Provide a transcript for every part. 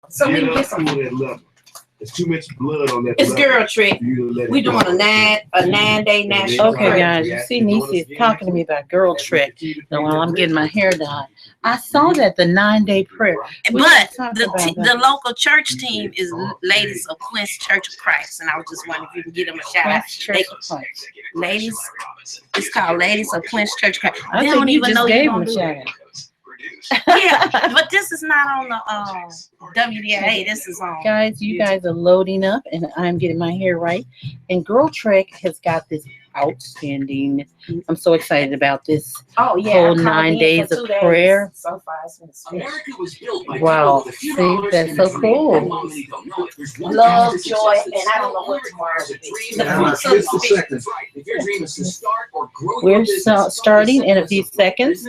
So we can get some. There's too much blood on that. It's girl trick. We doing a 9-day national. Okay, guys, you see Nisi is talking to me about girl trick. So while I'm getting my hair done, I saw that the 9-day prayer. But the local church team is Ladies of Quince Church of Christ, and I was just wondering if you can give them a shout out. Ladies, it's called Ladies of Quince Church of Christ. I don't even know you gave them a shout out. Yeah, but this is not on the WDIA. This is on. Guys, you guys are loading up, and I'm getting my hair right. And Girl Trek has got this outstanding. I'm so excited about this. Oh yeah, whole 9 days of prayer. So far, Wow, see, that's so cool. Love, joy, and I don't know what tomorrow We're starting in a few seconds,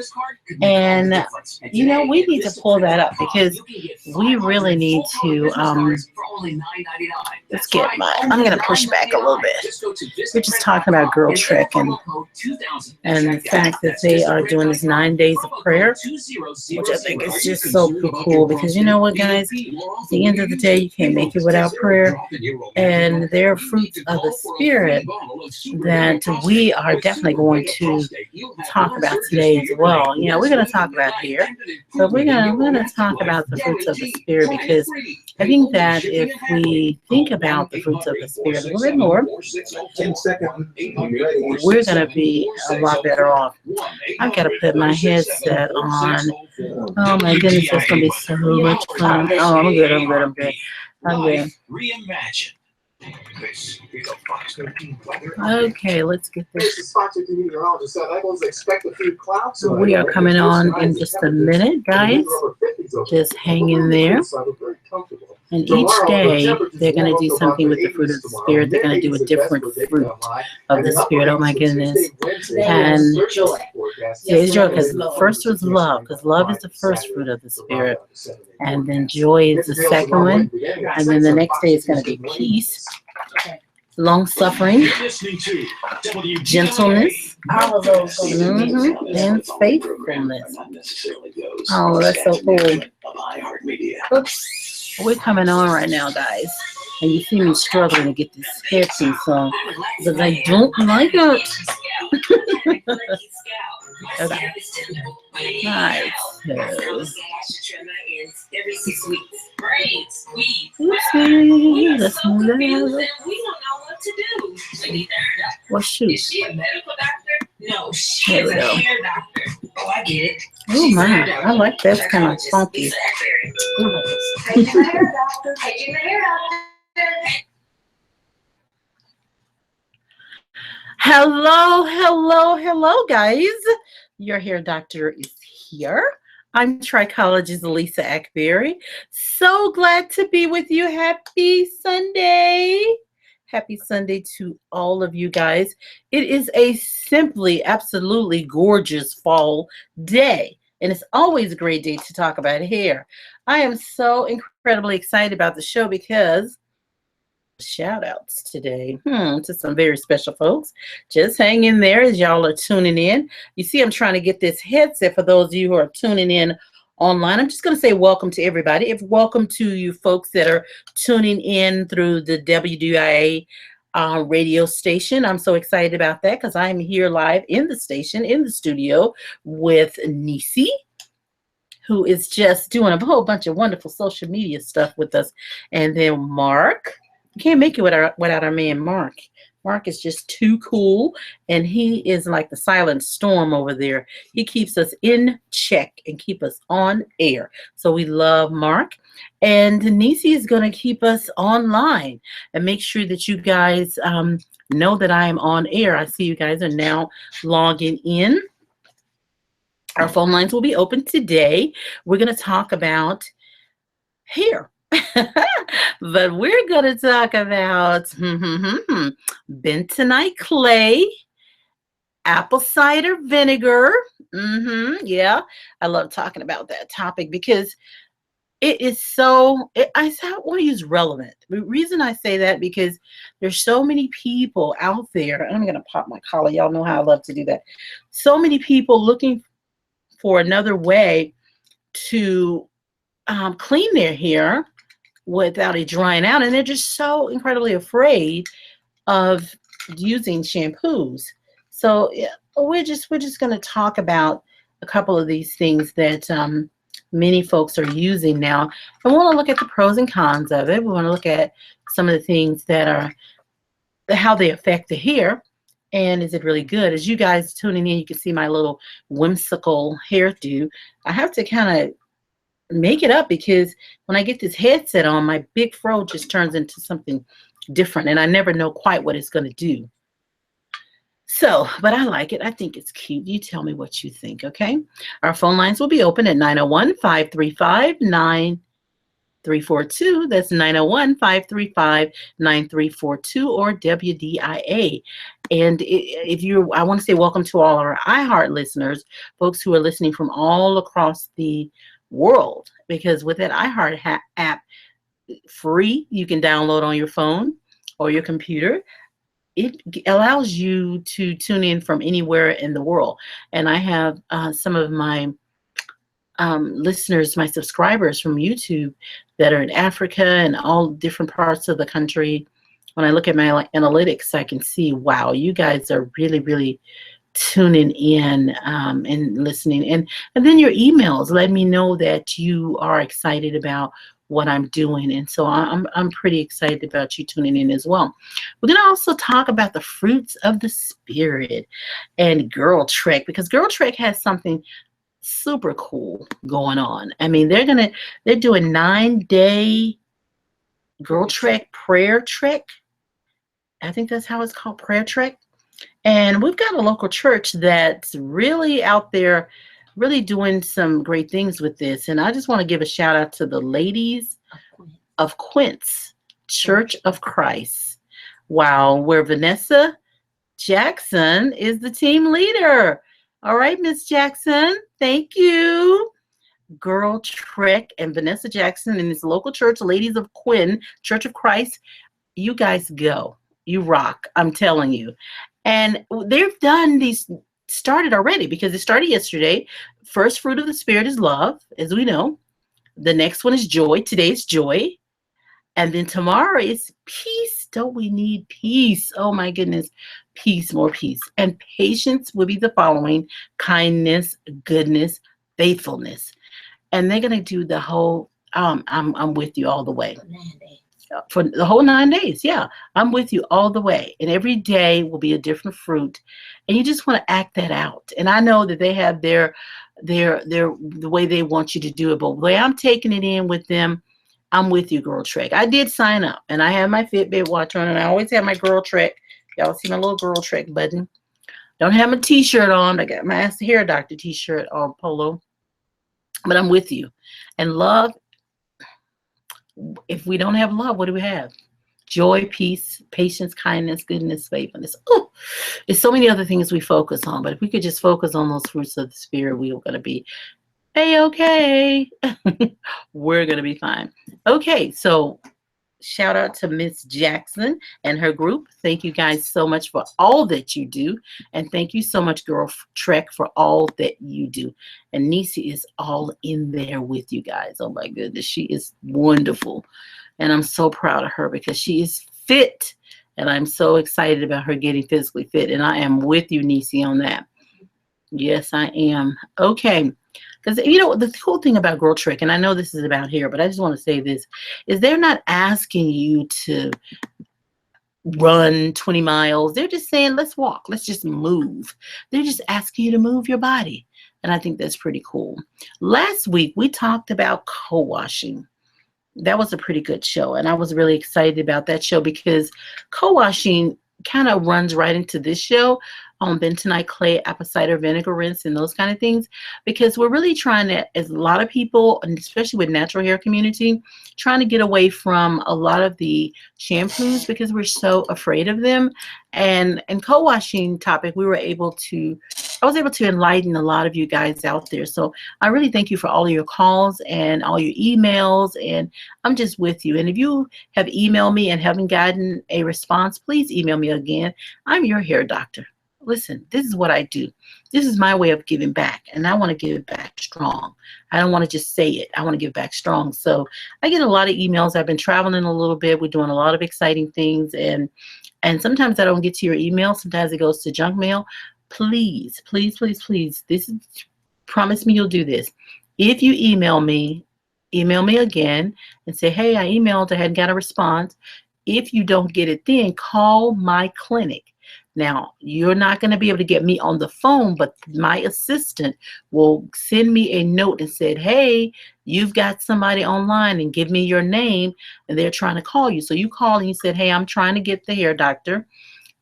and you know we need to pull that up because we really need to. Let's get I'm gonna push back a little bit. We're just talking about Girl Trek and the fact that they are doing this 9 days of prayer, which I think is just so cool because you know what, guys, at the end of the day, you can't make it without prayer, and there are fruits of the Spirit that we are definitely going to talk about today as well. You know, we're going to talk about here, but we're going to talk about the fruits of the Spirit because I think that if we think about the fruits of the Spirit a little bit more, we're going to be a lot better off. I've got to put my headset on. Oh my goodness, it's going to be so much fun. Oh, I'm good. Okay, let's get this. We are coming on in just a minute, guys. Just hang in there. And each day, they're going to do something with the fruit of the Spirit. They're going to do a different fruit of the Spirit. Oh, my goodness. And it's joy, because the first was love, because love is the first fruit of the Spirit. And then joy is the second one. And then the next day is going to be peace, long-suffering, gentleness, and faithfulness. Oh, that's so cool. Oops. We're coming on right now, guys. And you see me struggling to get this headpiece on because I don't like it. Okay. Nice. Oopsie. Let's move that. What shoe? No, she is a hair doctor. Oh, I get it. Oh my, I like that. It's kind of funky. Hello, guys. Your hair doctor is here. I'm Trichologist Lisa Akbari. So glad to be with you. Happy Sunday. Happy Sunday to all of you guys. It is a simply, absolutely gorgeous fall day. And it's always a great day to talk about hair. I am so incredibly excited about the show because shout outs today to some very special folks. Just hang in there as y'all are tuning in. You see, I'm trying to get this headset for those of you who are tuning in online. I'm just going to say welcome to everybody. Welcome to you folks that are tuning in through the WDIA radio station. I'm so excited about that because I'm here live in the station, in the studio with Nisi, who is just doing a whole bunch of wonderful social media stuff with us. And then Mark. Can't make it without our man Mark. Mark is just too cool, and he is like the silent storm over there. He keeps us in check and keep us on air. So we love Mark. And Nisi is going to keep us online and make sure that you guys know that I am on air. I see you guys are now logging in. Our phone lines will be open today. We're going to talk about hair. But we're going to talk about bentonite clay, apple cider vinegar. Yeah, I love talking about that topic because it is so, I want to use relevant. The reason I say that because there's so many people out there. I'm going to pop my collar. Y'all know how I love to do that. So many people looking for another way to clean their hair without it drying out, and they're just so incredibly afraid of using shampoos. So yeah, we're just going to talk about a couple of these things that many folks are using now, and we want to look at the pros and cons of it. We want to look at some of the things that are how they affect the hair, and is it really good? As you guys tuning in, you can see my little whimsical hairdo. I have to kind of make it up because when I get this headset on, my big fro just turns into something different, and I never know quite what it's going to do. So, but I like it. I think it's cute. You tell me what you think, okay? Our phone lines will be open at 901-535-9342. That's 901-535-9342 or WDIA. And I want to say welcome to all our iHeart listeners, folks who are listening from all across the world, because with that iHeart app, free, you can download on your phone or your computer. It allows you to tune in from anywhere in the world. And I have some of my listeners, my subscribers from YouTube that are in Africa and all different parts of the country. When I look at my analytics, I can see, wow, you guys are really, really tuning in and listening. And then your emails let me know that you are excited about what I'm doing. And so I'm pretty excited about you tuning in as well. We're going to also talk about the fruits of the spirit and Girl Trek, because Girl Trek has something super cool going on. I mean, they're doing 9-day Girl Trek prayer trek. I think that's how it's called, prayer trek. And we've got a local church that's really out there, really doing some great things with this. And I just want to give a shout out to the ladies of Quince Church of Christ. Wow, where Vanessa Jackson is the team leader. All right, Miss Jackson, thank you. Girl Trek and Vanessa Jackson in this local church, Ladies of Quinn Church of Christ. You guys go. You rock. I'm telling you. And they've done these, started already, because it started yesterday. First fruit of the Spirit is love, as we know. The next one is joy. Today's joy. And then tomorrow is peace. Don't we need peace? Oh my goodness. Peace, more peace. And patience will be the following: kindness, goodness, faithfulness. And they're going to do the whole, I'm with you all the way. For the whole 9 days. Yeah, I'm with you all the way. And every day will be a different fruit. And you just want to act that out. And I know that they have the way they want you to do it. But the way I'm taking it in with them, I'm with you, Girl Trek. I did sign up, and I have my Fitbit watch on, and I always have my Girl Trek. Y'all see my little Girl Trek button. Don't have my t-shirt on. I got my Ask the Hair Doctor t-shirt or polo. But I'm with you. And love, if we don't have love, what do we have? Joy, peace, patience, kindness, goodness, faithfulness. Oh, there's so many other things we focus on. But if we could just focus on those fruits of the Spirit, we are going to be A-okay. We're going to be fine. Okay, so shout out to Miss Jackson and her group. Thank you guys so much for all that you do. And thank you so much, Girl Trek, for all that you do. And Nisi is all in there with you guys. Oh my goodness, she is wonderful. And I'm so proud of her because she is fit. And I'm so excited about her getting physically fit. And I am with you, Nisi, on that. Yes, I am. Okay. Because, you know, the cool thing about Girl Trek, and I know this is about hair, but I just want to say this, is they're not asking you to run 20 miles. They're just saying, let's walk. Let's just move. They're just asking you to move your body. And I think that's pretty cool. Last week, we talked about co-washing. That was a pretty good show. And I was really excited about that show because co-washing kind of runs right into this show on bentonite clay, apple cider vinegar rinse, and those kind of things, because we're really trying to, as a lot of people, and especially with natural hair community, trying to get away from a lot of the shampoos because we're so afraid of them. And co-washing topic, I was able to enlighten a lot of you guys out there. So I really thank you for all of your calls and all your emails, and I'm just with you. And if you have emailed me and haven't gotten a response, please email me again. I'm your hair doctor. listen, this is what I do. This is my way of giving back, and I want to give it back strong. I don't want to just say it. I want to give back strong. So I get a lot of emails. I've been traveling a little bit. We're doing a lot of exciting things, and sometimes I don't get to your email. Sometimes it goes to junk mail. Please, please, please, please. This is, promise me you'll do this. If you email me again and say, hey, I emailed, I hadn't got a response. If you don't get it then, call my clinic. Now, you're not going to be able to get me on the phone, but my assistant will send me a note and said, hey, you've got somebody online, and give me your name, and they're trying to call you. So you call and you said, hey, I'm trying to get the hair doctor,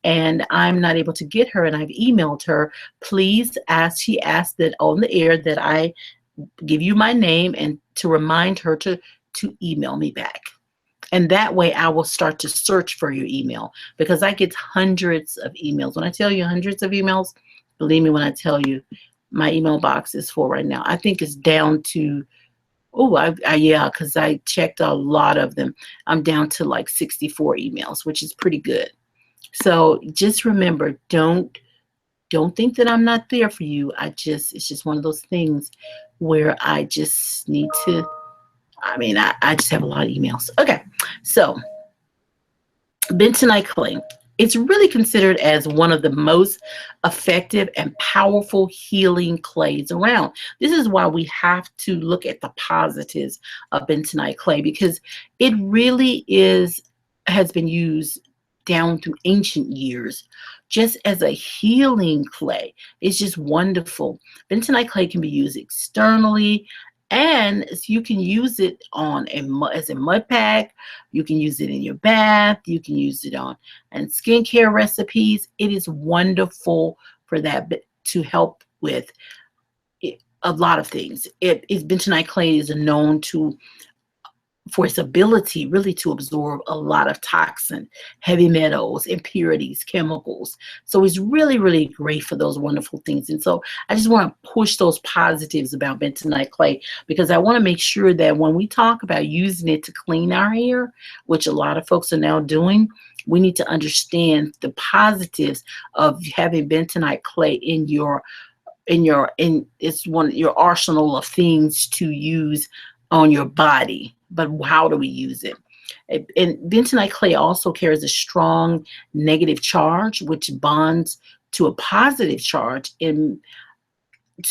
and I'm not able to get her, and I've emailed her. Please ask, she asked that on the air that I give you my name and to remind her to email me back. And that way I will start to search for your email, because I get hundreds of emails. When I tell you hundreds of emails, believe me when I tell you, my email box is full right now. I think it's down to, yeah, because I checked a lot of them. I'm down to like 64 emails, which is pretty good. So just remember, don't think that I'm not there for you. It's just one of those things where I just need to, I just have a lot of emails. Okay, so bentonite clay. It's really considered as one of the most effective and powerful healing clays around. This is why we have to look at the positives of bentonite clay, because it really has been used down through ancient years just as a healing clay. It's just wonderful. Bentonite clay can be used externally, and you can use it as a mud pack. You can use it in your bath. You can use it and skincare recipes. It is wonderful for that, to help with a lot of things. Bentonite clay is known for its ability really to absorb a lot of toxin, heavy metals, impurities, chemicals. So it's really, really great for those wonderful things. And so I just want to push those positives about bentonite clay, because I want to make sure that when we talk about using it to clean our hair, which a lot of folks are now doing, we need to understand the positives of having bentonite clay in your arsenal of things to use on your body. But how do we use it? And bentonite clay also carries a strong negative charge, which bonds to a positive charge in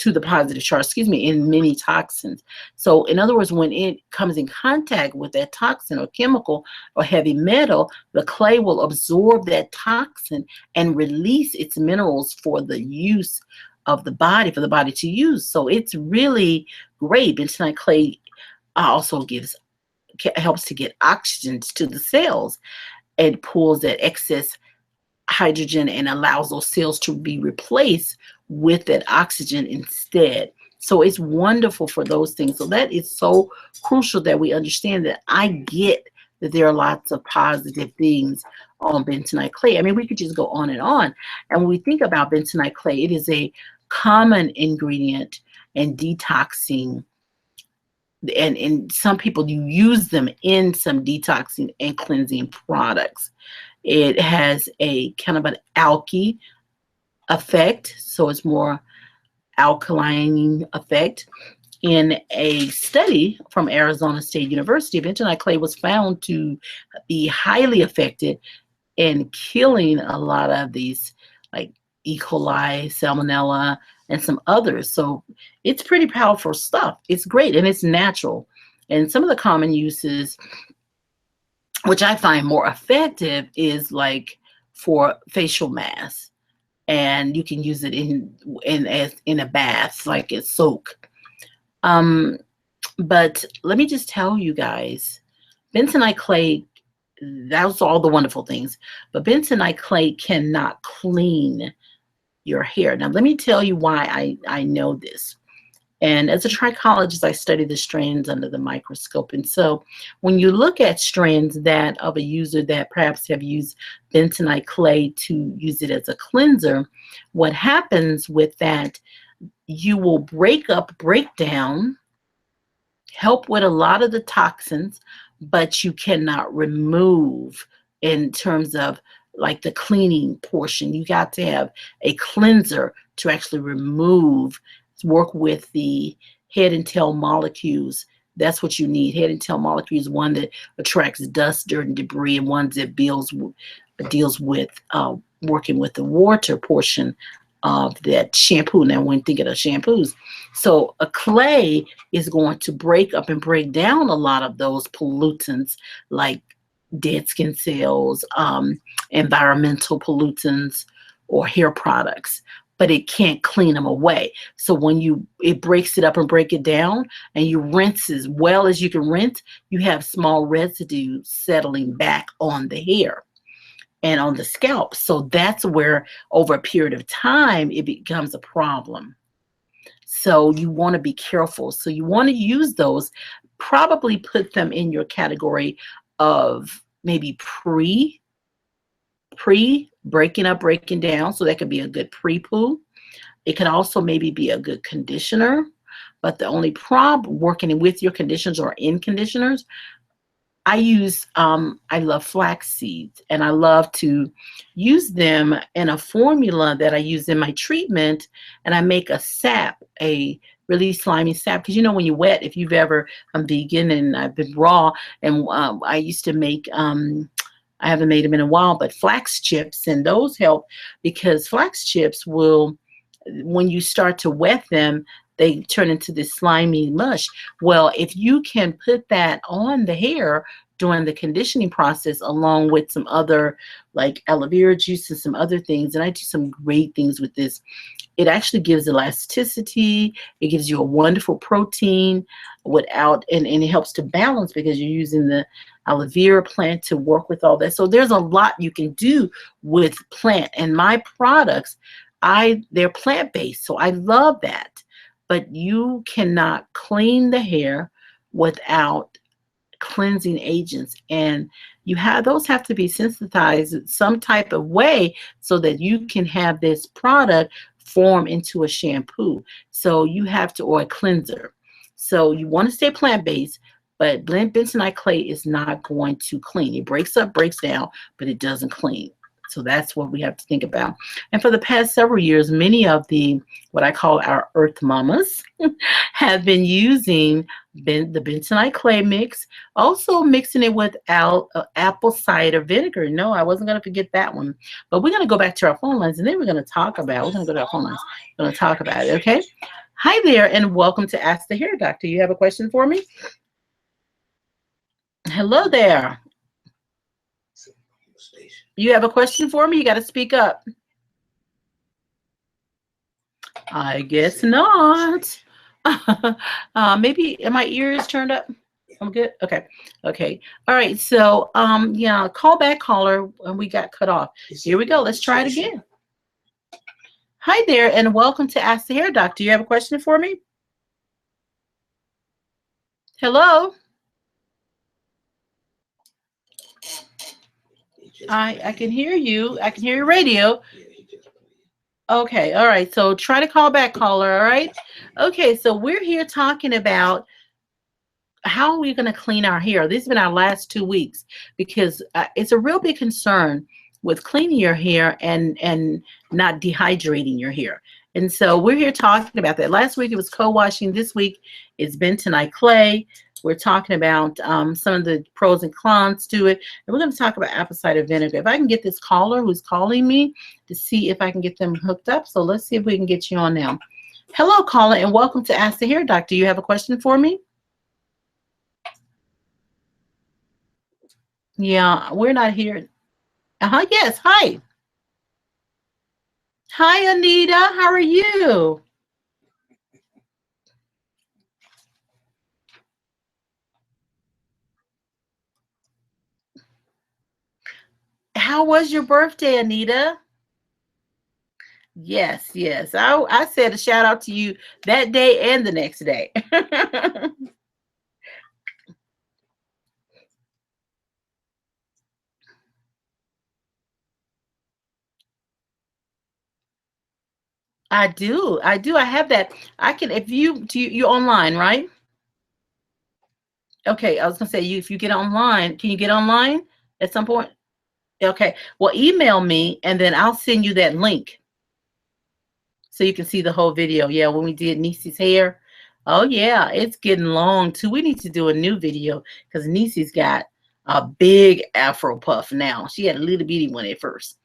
many toxins. So in other words, when it comes in contact with that toxin or chemical or heavy metal, the clay will absorb that toxin and release its minerals for the use of the body, for the body to use. So it's really great. Bentonite clay also helps to get oxygen to the cells, and pulls that excess hydrogen and allows those cells to be replaced with that oxygen instead. So it's wonderful for those things. So that is so crucial that we understand that. I get that there are lots of positive things on bentonite clay. I mean, we could just go on. And when we think about bentonite clay, it is a common ingredient in detoxing. And some people, you use them in some detoxing and cleansing products. It has a kind of an alky effect, so it's more alkaline effect. In a study from Arizona State University, bentonite clay was found to be highly effective in killing a lot of these, like E. coli, salmonella, and some others. So it's pretty powerful stuff. It's great, and it's natural. And some of the common uses, which I find more effective, is like for facial masks, and you can use it in a bath, like a soak. But let me just tell you guys, bentonite clay, that's all the wonderful things, but bentonite clay cannot clean your hair. Now, let me tell you why I know this. And as a trichologist, I study the strands under the microscope. And so when you look at strands that of a user that perhaps have used bentonite clay to use it as a cleanser, what happens with that, you will break down, help with a lot of the toxins, but you cannot remove in terms of like the cleaning portion. You got to have a cleanser to actually work with the head and tail molecules. That's what you need. Head and tail molecules, one that attracts dust, dirt, and debris, and one that deals with working with the water portion of that shampoo. Now, when thinking of shampoos, so a clay is going to break up and break down a lot of those pollutants like dead skin cells, environmental pollutants, or hair products, but it can't clean them away. So when it breaks it up and break it down, and you rinse as well as you can rinse, you have small residue settling back on the hair and on the scalp. So that's where over a period of time, it becomes a problem. So you want to be careful. So you want to use those, probably put them in your category of maybe pre breaking up, breaking down. So that could be a good pre-poo. It could also maybe be a good conditioner. But the only problem working with your conditioners or in conditioners, I love flax seeds, and I love to use them in a formula that I use in my treatment, and I make a sap, a really slimy sap, because when you're wet, if you've ever, I'm vegan and I've been raw, and I used to make, I haven't made them in a while, but flax chips, and those help because flax chips will, when you start to wet them, they turn into this slimy mush. Well, if you can put that on the hair during the conditioning process, along with some other like aloe vera juice and some other things, and I do some great things with this, it actually gives elasticity. It gives you a wonderful protein and it helps to balance because you're using the aloe vera plant to work with all that. So there's a lot you can do with plant, and my products, they're plant-based, so I love that. But you cannot clean the hair without cleansing agents, and those have to be sensitized in some type of way so that you can have this product form into a shampoo. So you have to, or a cleanser. So you want to stay plant-based, but bentonite clay is not going to clean. It breaks up, breaks down, but it doesn't clean. So that's what we have to think about. And for the past several years, many of what I call our earth mamas have been using the bentonite clay mix, also mixing it with apple cider vinegar. No, I wasn't going to forget that one. But we're going to go back to our phone lines, and then we're going to go to our phone lines. We're going to talk about it, okay? Hi there, and welcome to Ask the Hair Doctor. You have a question for me? Hello there. You have a question for me? You got to speak up. I guess not. Maybe my ears turned up. I'm good. Okay. Okay. All right. So, yeah, call back caller, and we got cut off. Here we go. Let's try it again. Hi there, and welcome to Ask the Hair Doctor. You have a question for me? Hello. I can hear you. I can hear your radio. Okay. All right. So try to call back, caller. All right. Okay. So we're here talking about how are we going to clean our hair. This has been our last 2 weeks because it's a real big concern with cleaning your hair and not dehydrating your hair. And so we're here talking about that. Last week it was co-washing. This week it's bentonite clay. We're talking about some of the pros and cons to it. And we're going to talk about apple cider vinegar. If I can get this caller who's calling me to see if I can get them hooked up. So let's see if we can get you on now. Hello, caller, and welcome to Ask the Hair Doctor. You have a question for me? Yeah, we're not here. Yes, hi. Hi, Anita. How are you? How was your birthday, Anita? Yes, yes. I said a shout out to you that day and the next day. I do. I do. I have that. I can, if you're online, right? Okay. I was going to say, if you get online, can you get online at some point? Okay. Well, email me and then I'll send you that link so you can see the whole video. Yeah, when we did Niecy's hair. Oh yeah, it's getting long too. We need to do a new video because Niecy's got a big Afro puff now. She had a little bitty one at first.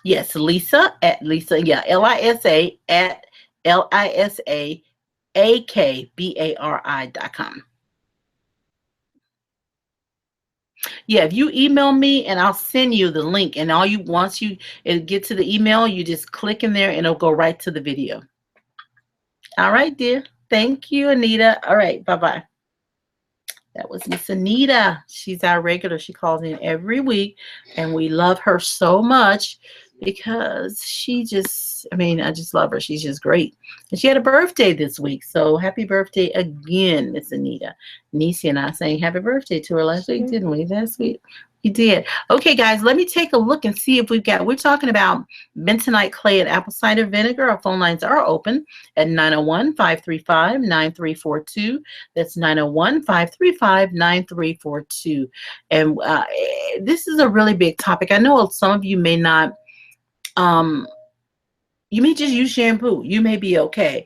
Yes, Lisa at Lisa. Yeah, Lisa at LISAAKBARI.com. Yeah, if you email me and I'll send you the link, and all you once you get to the email, you just click in there and it'll go right to the video. All right, dear. Thank you, Anita. All right, bye-bye. That was Miss Anita. She's our regular. She calls in every week, and we love her so much because she just, I mean, I just love her. She's just great. And she had a birthday this week, so happy birthday again, Miss Anita. Niecy and I sang happy birthday to her last week, didn't we? That's sweet. We did. Okay, guys, let me take a look and see if we're talking about bentonite clay and apple cider vinegar. Our phone lines are open at 901-535-9342. That's 901-535-9342. And this is a really big topic. I know some of you may not, you may just use shampoo. You may be okay.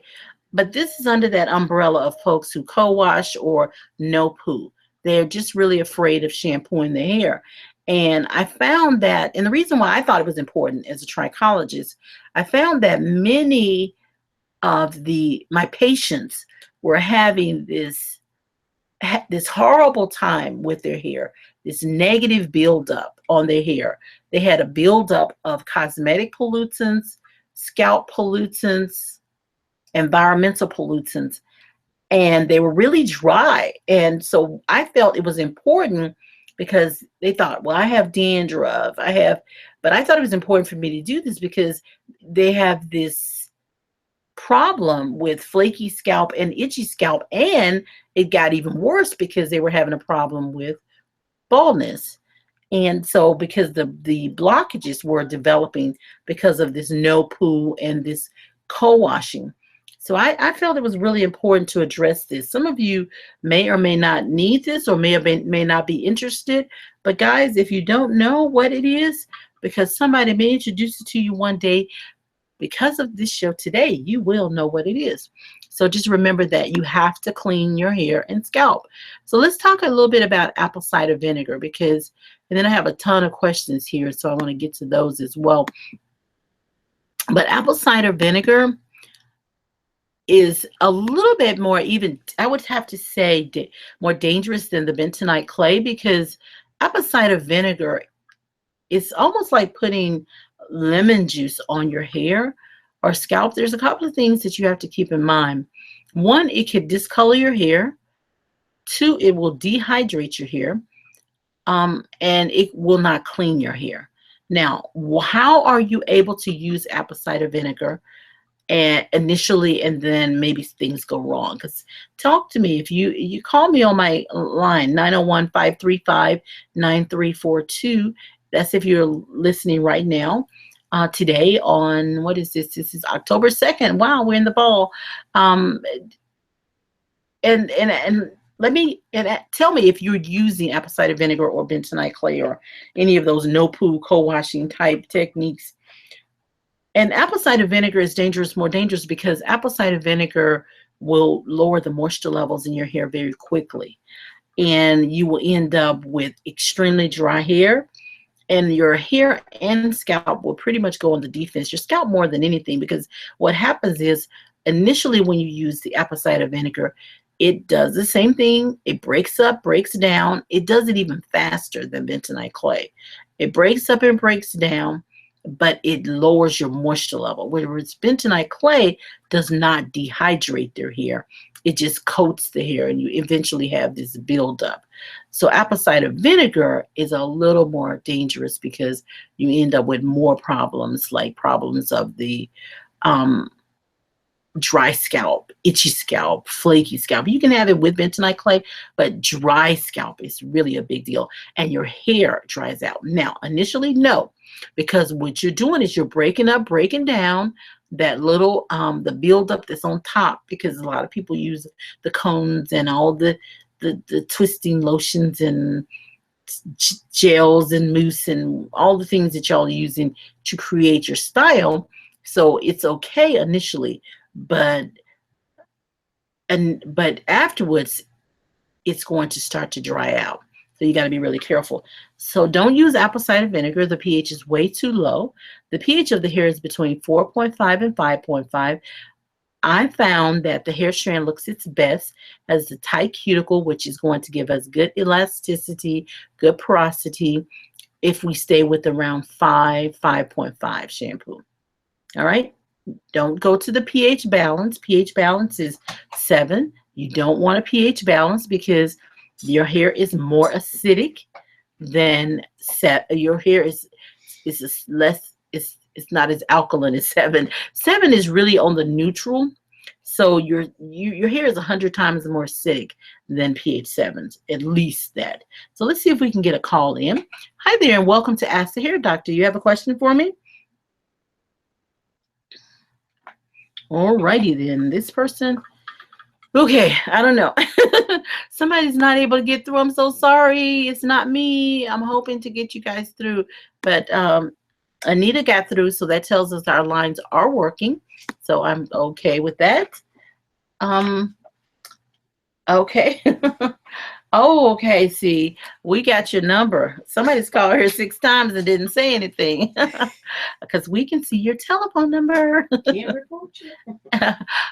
But this is under that umbrella of folks who co-wash or no poo. They're just really afraid of shampooing their hair. And I found that, and the reason why I thought it was important as a trichologist, I found that many of my patients were having this horrible time with their hair, this negative buildup on their hair. They had a buildup of cosmetic pollutants, scalp pollutants, environmental pollutants, and they were really dry. And so I felt it was important because they thought, well, I have dandruff, but I thought it was important for me to do this because they have this problem with flaky scalp and itchy scalp, and it got even worse because they were having a problem with baldness. And so because the blockages were developing because of this no poo and this co-washing. So I felt it was really important to address this. Some of you may or may not need this or may not be interested. But guys, if you don't know what it is, because somebody may introduce it to you one day, because of this show today, you will know what it is. So just remember that you have to clean your hair and scalp. So let's talk a little bit about apple cider vinegar and then I have a ton of questions here, so I want to get to those as well. But apple cider vinegar is a little bit more, even I would have to say, more dangerous than the bentonite clay, because apple cider vinegar is almost like putting lemon juice on your hair or scalp. There's a couple of things that you have to keep in mind. One, it could discolor your hair. Two, it will dehydrate your hair. And it will not clean your hair. Now, how are you able to use apple cider vinegar initially, and then maybe things go wrong? Because talk to me. If you call me on my line, 901-535-9342. That's if you're listening right now. Today on, what is this? This is October 2nd. Wow, we're in the fall. And tell me if you're using apple cider vinegar or bentonite clay or any of those no poo co-washing type techniques. And apple cider vinegar is more dangerous because apple cider vinegar will lower the moisture levels in your hair very quickly. And you will end up with extremely dry hair. And your hair and scalp will pretty much go on the defense. Your scalp more than anything, because what happens is initially when you use the apple cider vinegar, it does the same thing. It breaks up, breaks down. It does it even faster than bentonite clay. It breaks up and breaks down, but it lowers your moisture level. Whereas bentonite clay does not dehydrate their hair. It just coats the hair, and you eventually have this buildup. So apple cider vinegar is a little more dangerous because you end up with more problems, like problems of the dry scalp, itchy scalp, flaky scalp. You can have it with bentonite clay, but dry scalp is really a big deal, and your hair dries out. Now, initially, no, because what you're doing is you're breaking down that little the buildup that's on top, because a lot of people use the cones and all the the twisting lotions and gels and mousse and all the things that y'all are using to create your style. So it's okay initially, but afterwards it's going to start to dry out. So you got to be really careful. So don't use apple cider vinegar. The pH is way too low. The pH of the hair is between 4.5 and 5.5. I found that the hair strand looks its best as the tight cuticle, which is going to give us good elasticity, good porosity, if we stay with around 5.5 shampoo. All right. Don't go to the pH balance. pH balance is 7. You don't want a pH balance because your hair is more acidic than your hair is less. It's not as alkaline as 7. 7 is really on the neutral. So your hair is 100 times more acidic than pH 7s, at least that. So let's see if we can get a call in. Hi there and welcome to Ask the Hair Doctor. You have a question for me? All righty then. This person, okay, I don't know. Somebody's not able to get through. I'm so sorry. It's not me. I'm hoping to get you guys through. But Anita got through, so that tells us our lines are working. So I'm okay with that. Okay. Oh, okay. See, we got your number. Somebody's called her 6 times and didn't say anything because we can see your telephone number.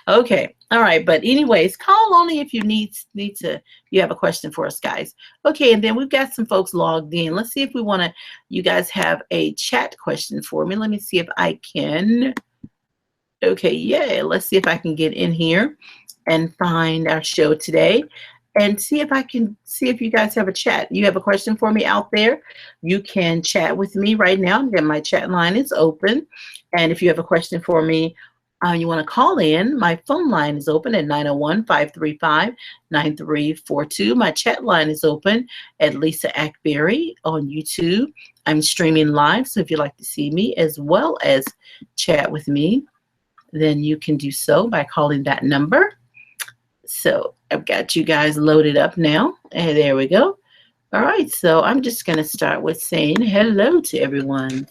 Okay. All right. But anyways, call only if you need to. You have a question for us, guys. Okay. And then we've got some folks logged in. Let's see if we want to. You guys have a chat question for me. Let me see if I can. Okay. Yeah. Let's see if I can get in here and find our show today. And see if I can see if you guys have a chat. You have a question for me out there, you can chat with me right now. Again, my chat line is open. And if you have a question for me, you want to call in, my phone line is open at 901-535-9342. My chat line is open at Lisa Akbari on YouTube. I'm streaming live, so if you'd like to see me as well as chat with me, then you can do so by calling that number. So I've got you guys loaded up now. And there we go. All right. So I'm just going to start with saying hello to everyone.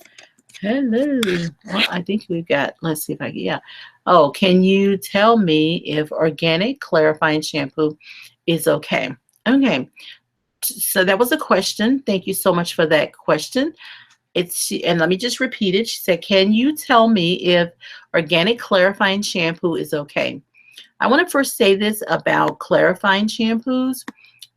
Hello. Well, I think we've got, let's see if I can, yeah. Oh, can you tell me if organic clarifying shampoo is okay? Okay. So that was a question. Thank you so much for that question. And let me just repeat it. She said, can you tell me if organic clarifying shampoo is okay? I want to first say this about clarifying shampoos,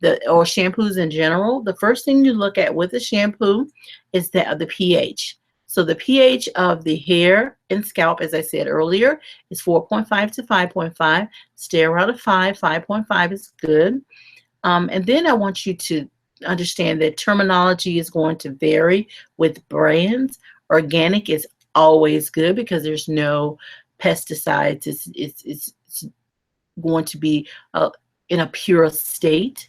or shampoos in general. The first thing you look at with a shampoo is the pH. So the pH of the hair and scalp, as I said earlier, is 4.5 to 5.5. Stay around a 5. 5.5 is good. And then I want you to understand that terminology is going to vary with brands. Organic is always good because there's no pesticides. It's going to be in a pure state.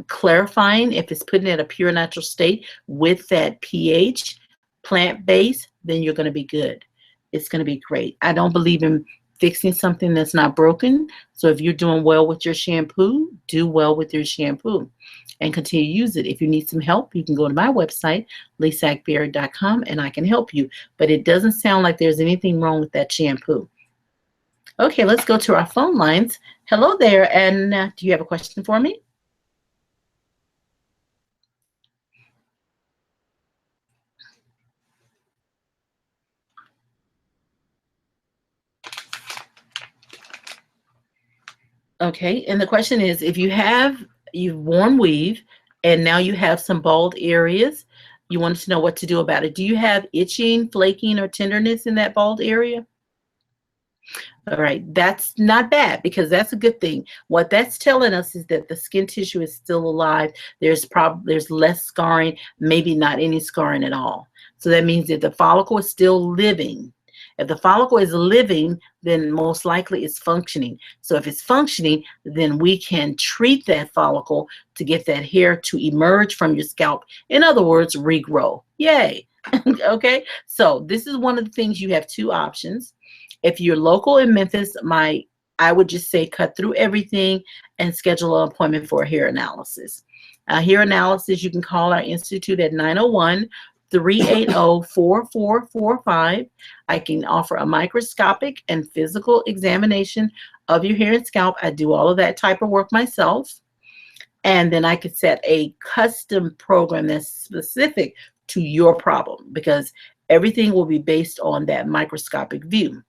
Clarifying, if it's put in at a pure natural state with that pH, plant-based, then you're going to be good. It's going to be great. I don't believe in fixing something that's not broken. So if you're doing well with your shampoo, do well with your shampoo and continue to use it. If you need some help, you can go to my website, lisaakbari.com, and I can help you. But it doesn't sound like there's anything wrong with that shampoo. Okay, let's go to our phone lines. Hello there, and do you have a question for me? Okay, and the question is, if you've worn weave and now you have some bald areas, you wanted to know what to do about it. Do you have itching, flaking, or tenderness in that bald area? All right, that's not bad because that's a good thing. What that's telling us is that the skin tissue is still alive. There's less scarring, maybe not any scarring at all. So that means that the follicle is still living. If the follicle is living, then most likely it's functioning. So if it's functioning, then we can treat that follicle to get that hair to emerge from your scalp. In other words, regrow. Yay. Okay, so this is one of the things. You have 2 options. If you're local in Memphis, my I would just say cut through everything and schedule an appointment for a hair analysis. Hair analysis, you can call our institute at 901-380-4445. I can offer a microscopic and physical examination of your hair and scalp. I do all of that type of work myself. And then I could set a custom program that's specific to your problem, because everything will be based on that microscopic view.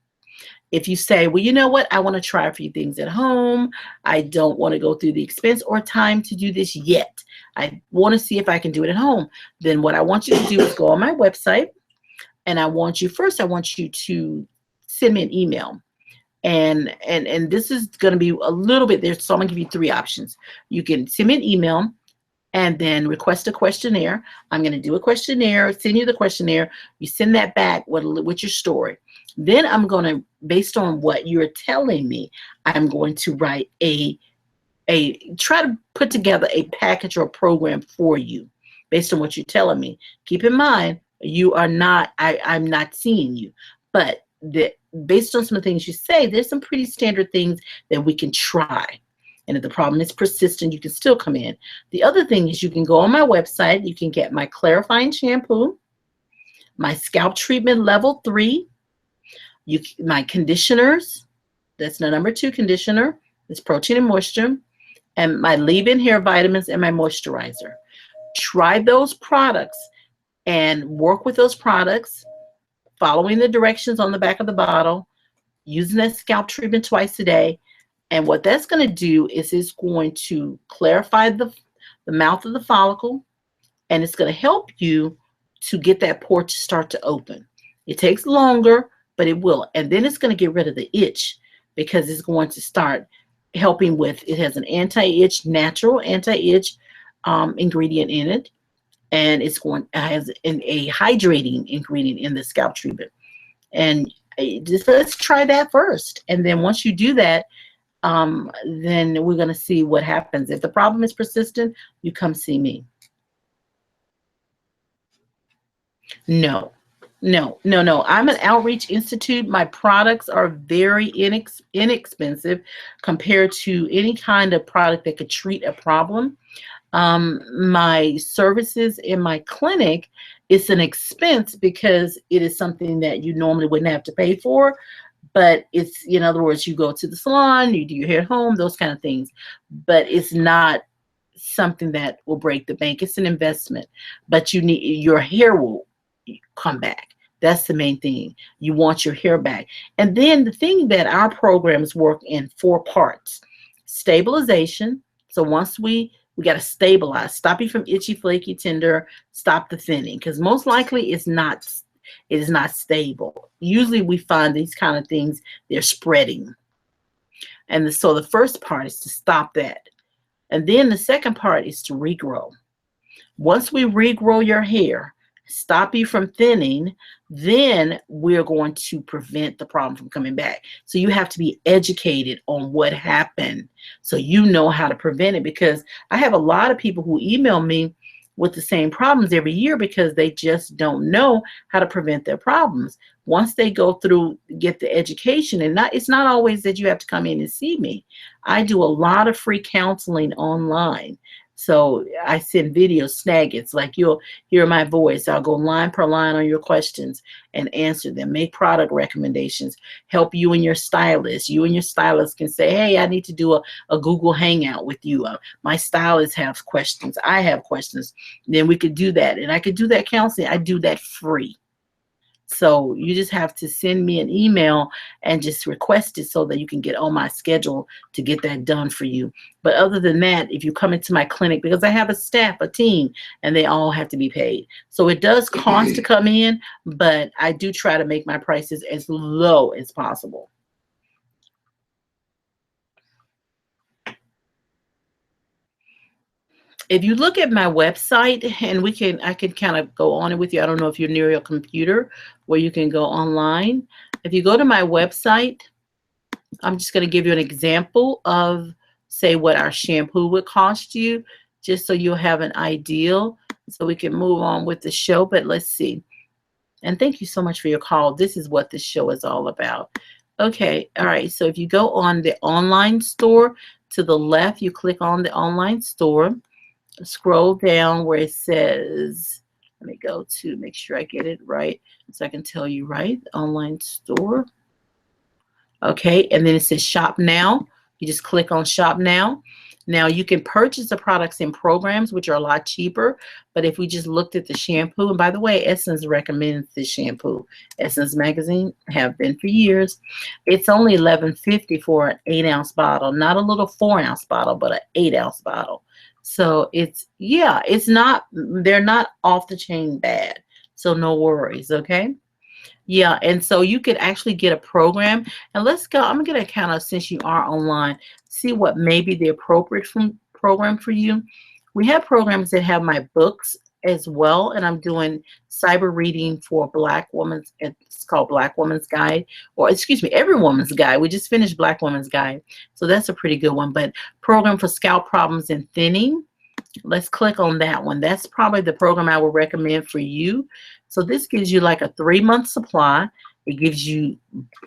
If you say, well, you know what, I want to try a few things at home. I don't want to go through the expense or time to do this yet. I want to see if I can do it at home. Then what I want you to do is go on my website, and I want you to send me an email. And this is going to be a little bit there. So I'm going to give you 3 options. You can send me an email and then request a questionnaire. I'm going to do a questionnaire, send you the questionnaire. You send that back with your story. Then I'm going to, based on what you're telling me, I'm going to write try to put together a package or a program for you based on what you're telling me. Keep in mind, you are not, I'm not seeing you, but based on some of the things you say, there's some pretty standard things that we can try. And if the problem is persistent, you can still come in. The other thing is you can go on my website. You can get my clarifying shampoo, my scalp treatment level 3, my conditioners. That's the number 2 conditioner. It's protein and moisture. And my leave-in hair vitamins and my moisturizer. Try those products and work with those products, following the directions on the back of the bottle, using that scalp treatment twice a day. And what that's going to do is it's going to clarify the mouth of the follicle, and it's going to help you to get that pore to start to open. It takes longer, but it will. And then it's going to get rid of the itch, because it's going to start helping with, it has an anti-itch, natural anti-itch ingredient in it. And it has a hydrating ingredient in the scalp treatment. And just let's try that first. And then once you do that, then we're going to see what happens. If the problem is persistent, you come see me. No. I'm an outreach institute. My products are very inexpensive compared to any kind of product that could treat a problem. My services in my clinic, it's an expense because it is something that you normally wouldn't have to pay for. But it's, in other words, you go to the salon, you do your hair at home, those kind of things. But it's not something that will break the bank. It's an investment. But your hair will come back. That's the main thing. You want your hair back. And then the thing that our programs work in 4 parts. Stabilization. So once we got to stabilize, stop you from itchy, flaky, tender, stop the thinning, because most likely it is not stable. Usually we find these kind of things, they're spreading. And so the first part is to stop that. And then the second part is to regrow. Once we regrow your hair, stop you from thinning, then we're going to prevent the problem from coming back. So you have to be educated on what happened so you know how to prevent it, because I have a lot of people who email me with the same problems every year because they just don't know how to prevent their problems. Once they go through, get the education, and it's not always that you have to come in and see me. I do a lot of free counseling online. So I send videos, snippets, like you'll hear my voice. I'll go line per line on your questions and answer them, make product recommendations, help you and your stylist. You and your stylist can say, hey, I need to do a Google Hangout with you. My stylist has questions. I have questions. Then we could do that. And I could do that counseling. I do that free. So you just have to send me an email and just request it so that you can get on my schedule to get that done for you. But other than that, if you come into my clinic, because I have a staff, a team, and they all have to be paid. So it does cost to come in, but I do try to make my prices as low as possible. If you look at my website, and I can kind of go on it with you. I don't know if you're near your computer where you can go online. If you go to my website, I'm just going to give you an example of, say, what our shampoo would cost you, just so you'll have an idea, so we can move on with the show. But let's see. And thank you so much for your call. This is what this show is all about. Okay, all right. So if you go on the online store to the left, you click on the online store, scroll down where it says, let me go to make sure I get it right so I can tell you right, online store. Okay, and then it says shop now. You just click on shop now. Now you can purchase the products in programs, which are a lot cheaper. But if we just looked at the shampoo, and by the way, Essence recommends this shampoo. Essence magazine have been for years. It's only $11.50 for an 8-ounce bottle, not a little 4-ounce bottle, but an 8-ounce bottle. So it's, yeah, it's not, they're not off the chain bad. So no worries, okay? Yeah, and so you could actually get a program. And let's go, I'm going to kind of, since you are online, see what may be the appropriate program for you. We have programs that have my books as well, and I'm doing cyber reading for Black Woman's, it's called Black Woman's Guide, or excuse me, Every Woman's Guide. We just finished Black Woman's Guide, so that's a pretty good one. But program for scalp problems and thinning, let's click on that one. That's probably the program I would recommend for you. So this gives you like a 3-month supply. It gives you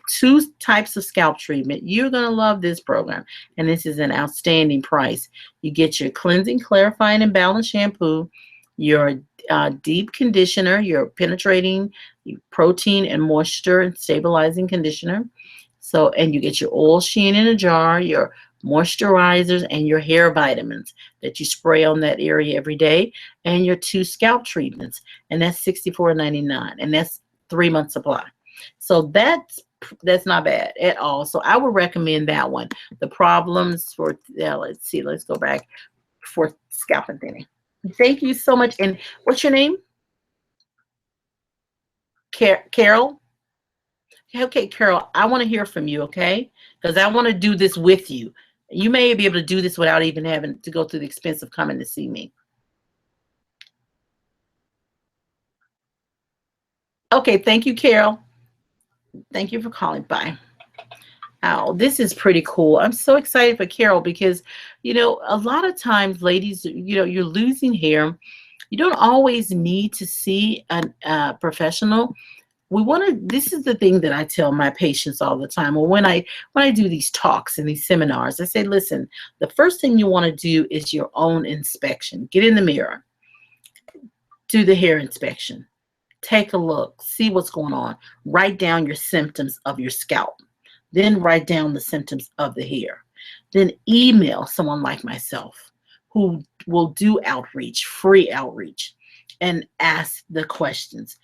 2 types of scalp treatment. You're going to love this program. And this is an outstanding price. You get your cleansing, clarifying, and balanced shampoo, your deep conditioner, your penetrating protein and moisture and stabilizing conditioner. So, and you get your oil sheen in a jar, your moisturizers, and your hair vitamins that you spray on that area every day, and your 2 scalp treatments, and that's $64.99, and that's 3-month supply. So that's not bad at all. So I would recommend that one. The problems for, let's see, let's go back for scalp and thinning. Thank you so much. And what's your name? Carol? Okay, Carol, I want to hear from you, okay? Because I want to do this with you. You may be able to do this without even having to go through the expense of coming to see me. Okay, thank you, Carol. Thank you for calling. Bye. Oh, this is pretty cool. I'm so excited for Carol because, you know, a lot of times, ladies, you know, you're losing hair. You don't always need to see a professional. We want to, this is the thing that I tell my patients all the time, or when I do these talks and these seminars, I say, listen, the first thing you want to do is your own inspection. Get in the mirror, do the hair inspection, take a look, see what's going on, write down your symptoms of your scalp, then write down the symptoms of the hair, then email someone like myself who will do outreach, free outreach, and ask the questions.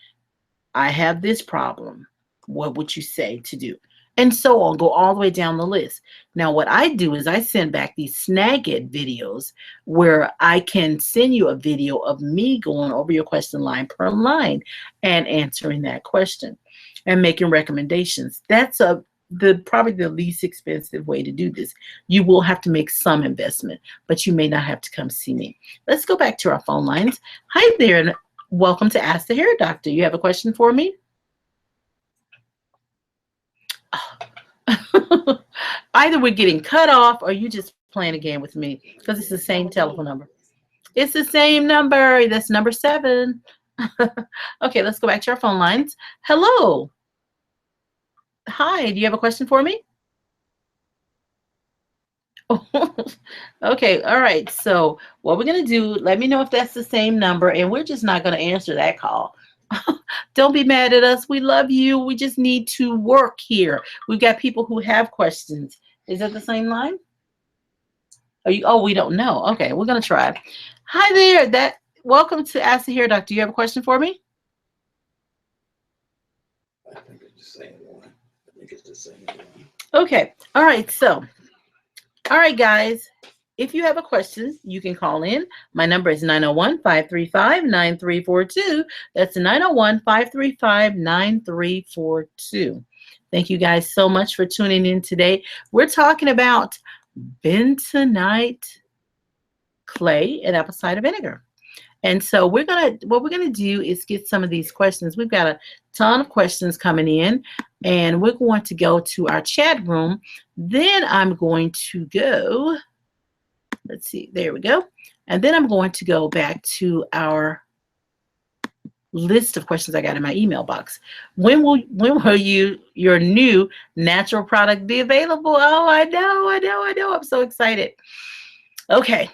I have this problem. What would you say to do? And so on, go all the way down the list. Now, what I do is I send back these Snagit videos where I can send you a video of me going over your question line per line and answering that question and making recommendations. That's probably the least expensive way to do this. You will have to make some investment, but you may not have to come see me. Let's go back to our phone lines. Hi there. Welcome to Ask the Hair Doctor. You have a question for me? Oh. Either we're getting cut off or you just playing a game with me because it's the same telephone number. It's the same number. That's number 7. Okay, let's go back to our phone lines. Hello. Hi, do you have a question for me? Okay, all right. So what we're going to do, let me know if that's the same number, and we're just not going to answer that call. Don't be mad at us. We love you. We just need to work here. We've got people who have questions. Is that the same line? Are you? Oh, we don't know. Okay, we're going to try. Hi there. Welcome to Ask the Hair Doctor. Do you have a question for me? I think it's the same one. I think it's the same one. Okay. All right. So, all right, guys. If you have a question, you can call in. My number is 901-535-9342. That's 901-535-9342. Thank you guys so much for tuning in today. We're talking about bentonite clay and apple cider vinegar. And so what we're gonna do is get some of these questions. We've got a ton of questions coming in, and we're going to go to our chat room. Then I'm going to go. Let's see, there we go. And then I'm going to go back to our list of questions I got in my email box. When will your new natural product be available? Oh, I know. I'm so excited. Okay.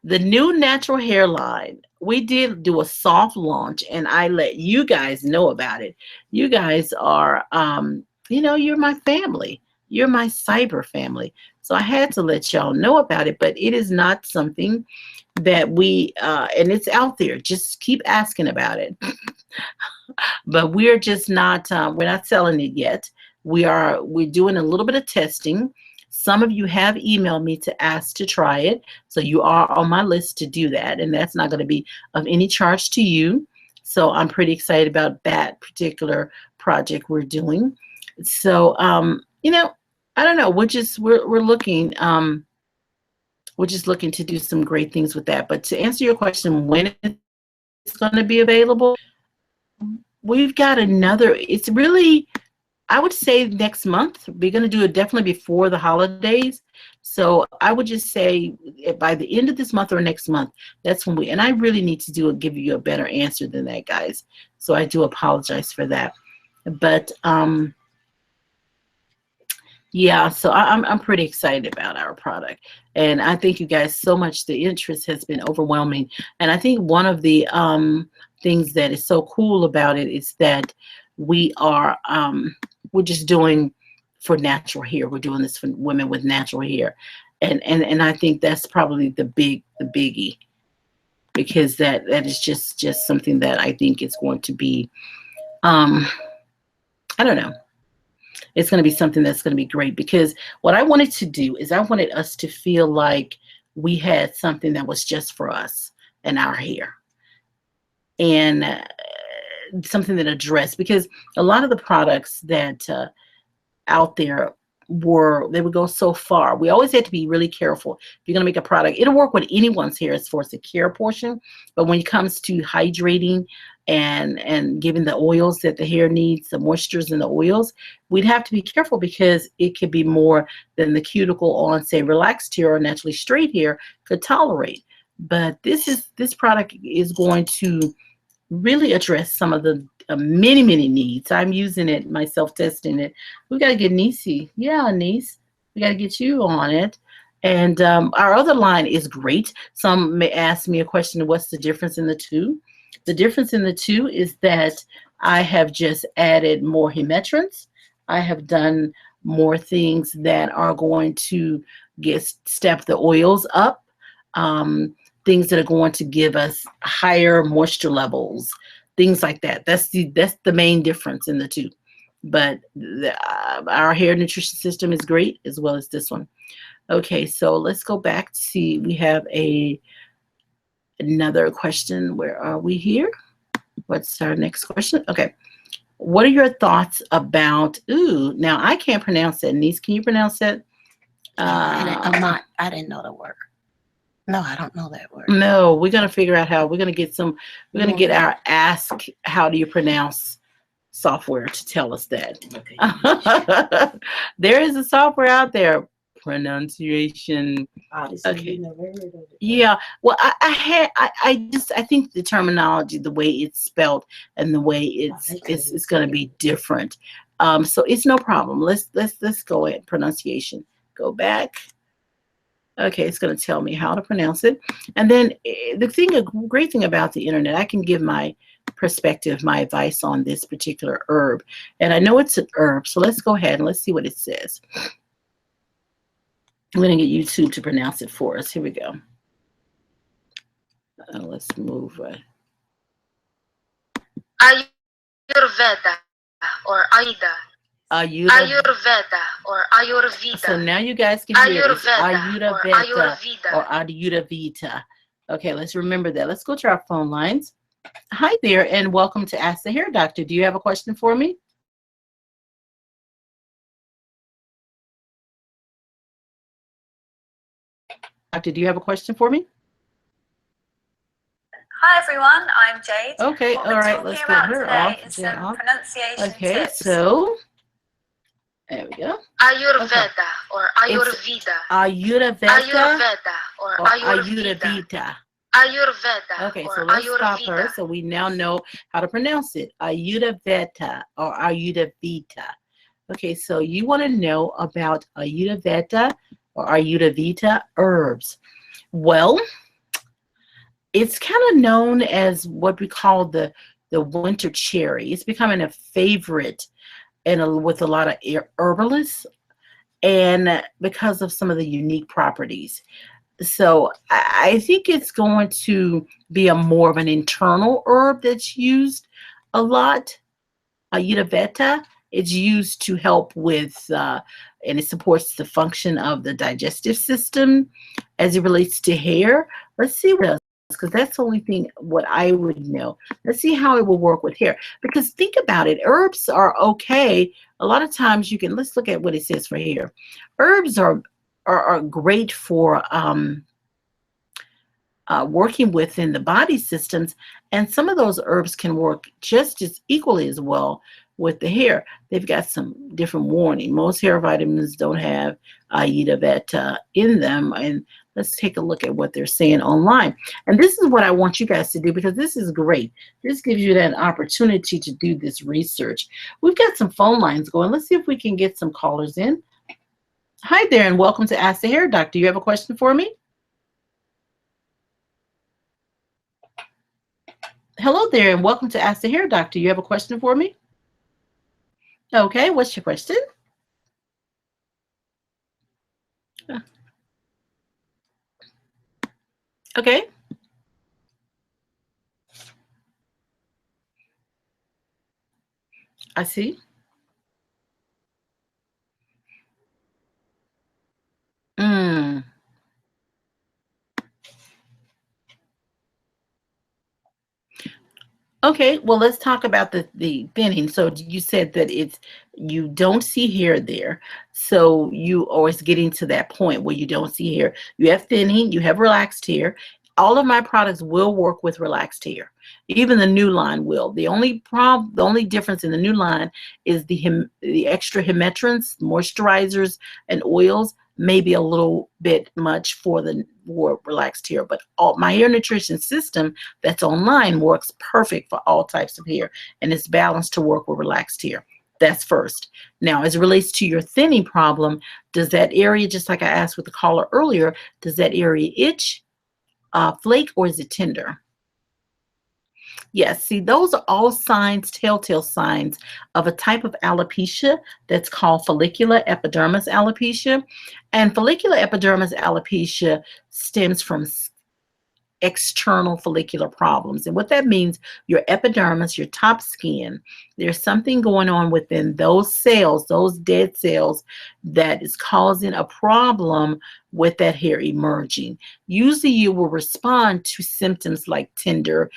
The new natural hair line. We did do a soft launch and I let you guys know about it. You guys are you're my family. You're my cyber family. So I had to let y'all know about it, but it is not something that we and it's out there. Just keep asking about it. But we're just not we're not selling it yet. We're doing a little bit of testing. Some of you have emailed me to ask to try it, so you are on my list to do that, and that's not going to be of any charge to you. So I'm pretty excited about that particular project we're doing. So I don't know. We're just looking to do some great things with that. But to answer your question, when it's going to be available, we've got another. It's really, I would say next month. We're going to do it definitely before the holidays. So I would just say by the end of this month or next month, that's when and I really need to give you a better answer than that, guys. So I do apologize for that. But yeah, so I'm pretty excited about our product. And I thank you guys so much. The interest has been overwhelming. And I think one of the things that is so cool about it is that we're just doing for natural hair. We're doing this for women with natural hair. And I think that's probably the biggie, because that is just something that I think is going to be I don't know. It's going to be something that's going to be great, because what I wanted to do is I wanted us to feel like we had something that was just for us and our hair, and something that addressed, because a lot of the products that out there they would go so far. We always had to be really careful. If you're going to make a product, it'll work with anyone's hair as far as the care portion, but when it comes to hydrating and giving the oils that the hair needs, the moistures and the oils, we'd have to be careful, because it could be more than the cuticle on, say, relaxed hair or naturally straight hair could tolerate. But this product is going to really address some of the many needs. I'm using it myself, testing it. We got to get Nisi. Yeah, Niece, we got to get you on it. And our other line is great. Some may ask me a question, what's the difference in the two? The difference in the two is that I have just added more hemetrins. I have done more things that are going to step the oils up. Things that are going to give us higher moisture levels, things like that. That's the main difference in the two. But our hair nutrition system is great, as well as this one. Okay, so let's go back to see. We have another question. Where are we here? What's our next question? Okay. What are your thoughts about, now I can't pronounce that. Niece, can you pronounce that? I didn't know the word. No, I don't know that word. No, we're going to figure out how. We're going to get our ask, how do you pronounce software to tell us that. Okay. There is a software out there, pronunciation. Okay. Yeah. Well, I think the terminology, the way it's spelled and the way it's going to be different. So it's no problem. Let's go ahead. Pronunciation. Go back. Okay, it's going to tell me how to pronounce it. And then a great thing about the internet, I can give my perspective, my advice on this particular herb. And I know it's an herb, so let's go ahead and let's see what it says. I'm going to get YouTube to pronounce it for us. Here we go. Let's move. Ayurveda or Aida. Ayurveda or Ayurveda. So now you guys can hear Ayurveda or Ayurveda. Okay, let's remember that. Let's go to our phone lines. Hi there, and welcome to Ask the Hair Doctor. Do you have a question for me? Doctor, do you have a question for me? Hi everyone, I'm Jade. Okay, all right, let's get her off. Pronunciation okay, tips. so there we go. Ayurveda or Ayurveda. Ayurveda Ayurveda or Ayurveda. Ayurveda. Ayurveda Okay, or so let's stop her. Ayurveda. So we now know how to pronounce it. Ayurveda or Ayurveda. Okay, so you want to know about Ayurveda or Ayurveda herbs. Well, it's kind of known as what we call the winter cherry. It's becoming a favorite with a lot of herbalists, and because of some of the unique properties. So I think it's going to be more of an internal herb that's used a lot. Ayurveda, it's used to help with, and it supports the function of the digestive system as it relates to hair. Let's see what else, because that's the only thing what I would know. Let's see how it will work with hair. Because think about it, herbs are okay. A lot of times you can, let's look at what it says for hair. Herbs are great for working within the body systems, and some of those herbs can work just as equally as well with the hair. They've got some different warning. Most hair vitamins don't have Ayurveda in them, and let's take a look at what they're saying online. And this is what I want you guys to do, because this is great. This gives you that opportunity to do this research. We've got some phone lines going. Let's see if we can get some callers in. Hi there, and welcome to Ask the Hair Doctor. You have a question for me? Hello there, and welcome to Ask the Hair Doctor. You have a question for me? Okay, what's your question? Okay. I see. Mm. Okay, well, let's talk about the thinning. So you said that you don't see hair there. So you always getting to that point where you don't see hair. You have thinning, you have relaxed hair. All of my products will work with relaxed hair. Even the new line will. The only difference in the new line is the extra humectants, moisturizers, and oils may be a little bit much for the more relaxed hair, but my hair nutrition system that's online works perfect for all types of hair, and it's balanced to work with relaxed hair. That's first. Now, as it relates to your thinning problem, does that area, just like I asked with the caller earlier, does that area itch, flake, or is it tender? Yes, see, those are all signs, telltale signs of a type of alopecia that's called follicular epidermis alopecia. And follicular epidermis alopecia stems from external follicular problems. And what that means, your epidermis, your top skin, there's something going on within those cells, those dead cells, that is causing a problem with that hair emerging. Usually you will respond to symptoms like tender,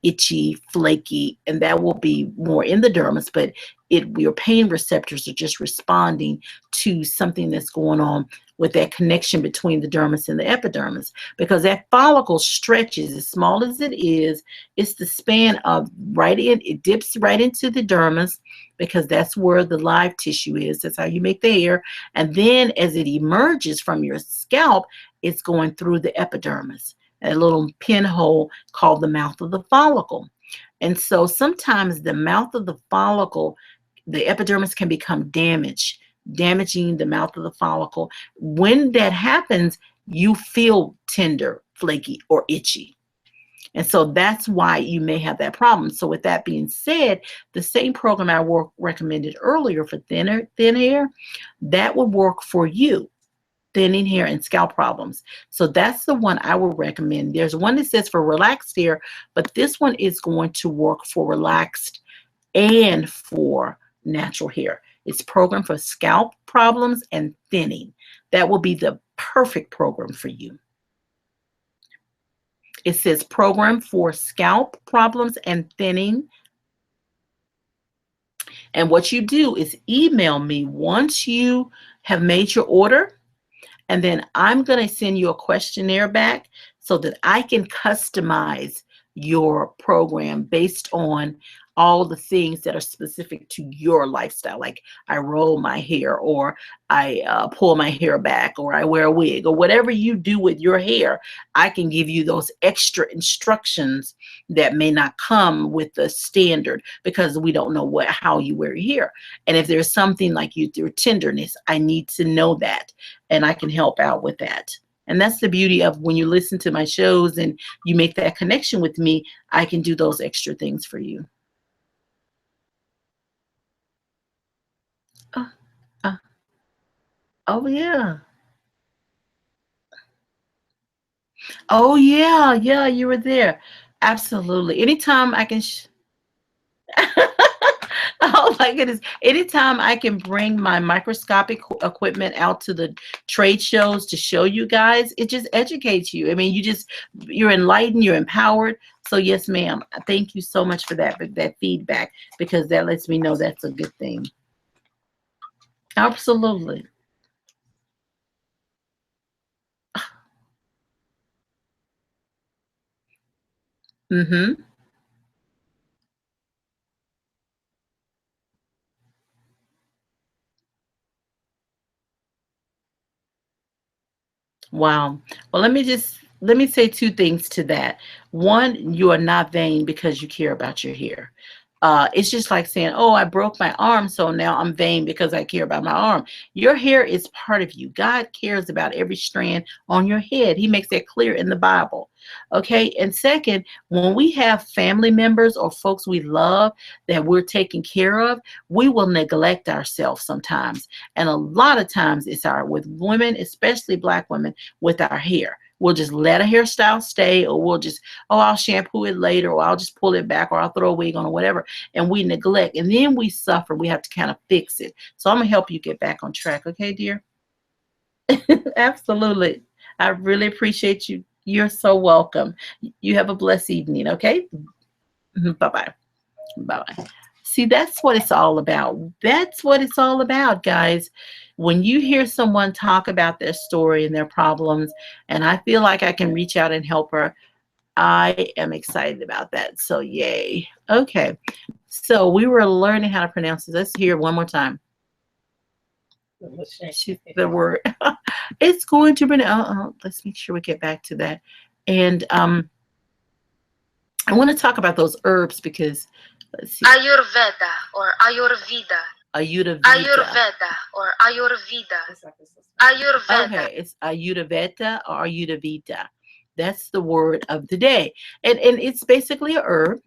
itchy, flaky, and that will be more in the dermis, but your pain receptors are just responding to something that's going on with that connection between the dermis and the epidermis, because that follicle stretches as small as it is. It's the span of it dips right into the dermis, because that's where the live tissue is. That's how you make the hair. And then as it emerges from your scalp, it's going through the epidermis, a little pinhole called the mouth of the follicle. And so sometimes the mouth of the follicle, the epidermis can become damaging the mouth of the follicle. When that happens, you feel tender, flaky, or itchy. And so that's why you may have that problem. So with that being said, the same program I recommended earlier for thin hair, that would work for you. Thinning hair and scalp problems. So that's the one I would recommend. There's one that says for relaxed hair, but this one is going to work for relaxed and for natural hair. It's programmed for scalp problems and thinning. That will be the perfect program for you. It says program for scalp problems and thinning. And what you do is email me once you have made your order, and then I'm going to send you a questionnaire back so that I can customize your program based on all the things that are specific to your lifestyle. Like I roll my hair, or I pull my hair back, or I wear a wig, or whatever you do with your hair, I can give you those extra instructions that may not come with the standard, because we don't know how you wear your hair. And if there's something like your tenderness, I need to know that, and I can help out with that. And that's the beauty of when you listen to my shows and you make that connection with me, I can do those extra things for you. Uh, uh, oh, yeah. Oh, yeah. Yeah, you were there. Absolutely. Anytime I can. Oh my goodness. Anytime I can bring my microscopic equipment out to the trade shows to show you guys, it just educates you. I mean, you're enlightened, you're empowered. So yes, ma'am. Thank you so much for that feedback, because that lets me know that's a good thing. Absolutely. Mm-hmm. Wow. Well, let me say two things to that. One, you are not vain because you care about your hair. It's just like saying, oh, I broke my arm, so now I'm vain because I care about my arm. Your hair is part of you. God cares about every strand on your head. He makes that clear in the Bible. Okay. And second, when we have family members or folks we love that we're taking care of, we will neglect ourselves sometimes. And a lot of times it's with women, especially Black women, with our hair. We'll just let a hairstyle stay, or we'll just, oh, I'll shampoo it later, or I'll just pull it back, or I'll throw a wig on, or whatever. And we neglect, and then we suffer. We have to kind of fix it. So I'm going to help you get back on track. Okay, dear? Absolutely. I really appreciate you. You're so welcome. You have a blessed evening. Okay. Bye-bye. Bye-bye. See, that's what it's all about. That's what it's all about, guys. When you hear someone talk about their story and their problems, and I feel like I can reach out and help her, I am excited about that. So yay. Okay. So we were learning how to pronounce this. Let's hear it one more time. The word. It's going to be. Let's make sure we get back to that. And I want to talk about those herbs because let's see. Ayurveda or Ayurveda. Ayurveda. Ayurveda or Ayurveda. Ayurveda. Okay, it's Ayurveda or Ayurveda. That's the word of the day. And it's basically a herb.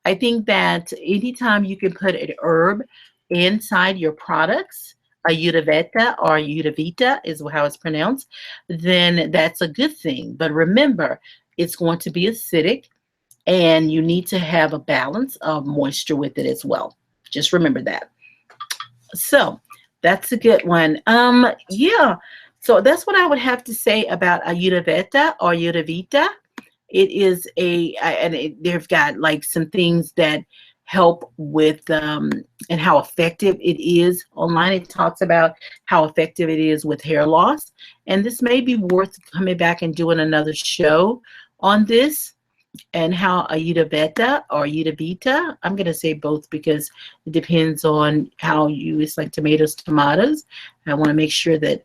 I think that anytime you can put an herb inside your products, Ayurveda or Ayurveda is how it's pronounced, then that's a good thing. But remember, it's going to be acidic, and you need to have a balance of moisture with it as well. Just remember that. So that's a good one. Yeah. So that's what I would have to say about Ayurveda or Ayurveda. It is they've got like some things that help with and how effective it is. Online it talks about how effective it is with hair loss, and this may be worth coming back and doing another show on this, and how Ayurveda or Ayurveda, I'm going to say both because it depends on how it's like tomatoes. I want to make sure that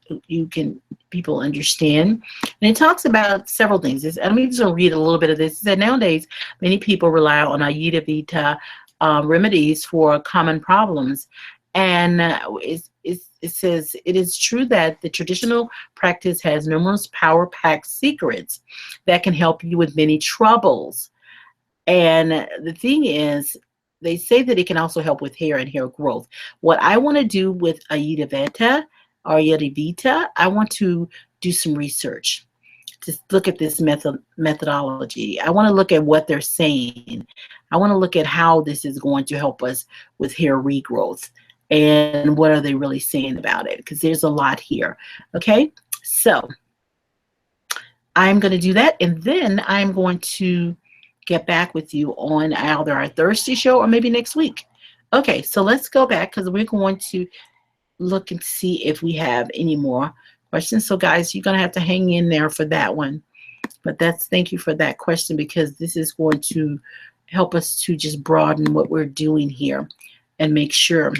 people understand. And it talks about several things. I'm just going to read a little bit of this. It said nowadays, many people rely on Ayurveda remedies for common problems. And it says, it is true that the traditional practice has numerous power-packed secrets that can help you with many troubles. And the thing is, they say that it can also help with hair and hair growth. What I want to do with Ayurveda or Ayurveda, I want to do some research to look at this methodology. I want to look at what they're saying. I want to look at how this is going to help us with hair regrowth. And what are they really saying about it? Because there's a lot here. Okay, so I'm going to do that. And then I'm going to get back with you on either our Thursday show or maybe next week. Okay, so let's go back because we're going to look and see if we have any more questions. So guys, you're going to have to hang in there for that one. But thank you for that question, because this is going to help us to just broaden what we're doing here and make sure